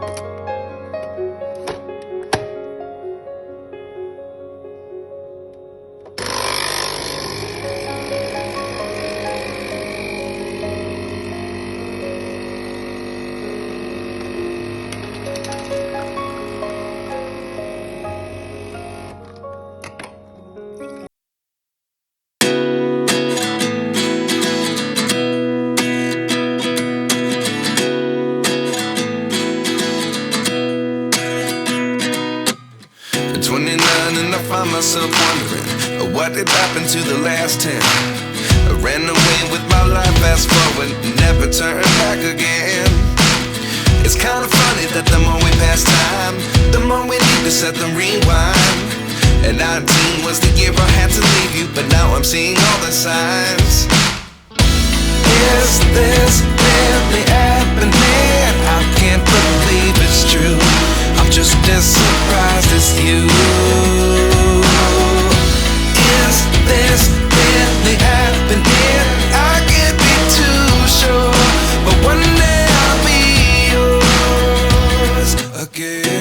At 29 and I find myself wondering what did happen to the last 10. I ran away with my life, fast forward, never turn back again. It's kind of funny that the more we pass time, the more we need to set them rewind. And 19 was the year I had to leave you, but now I'm seeing all the signs. Is this really happening? I can't believe it's true. I'm just as surprised as you. Is this really happening? I can't be too sure, but one day I'll be yours again.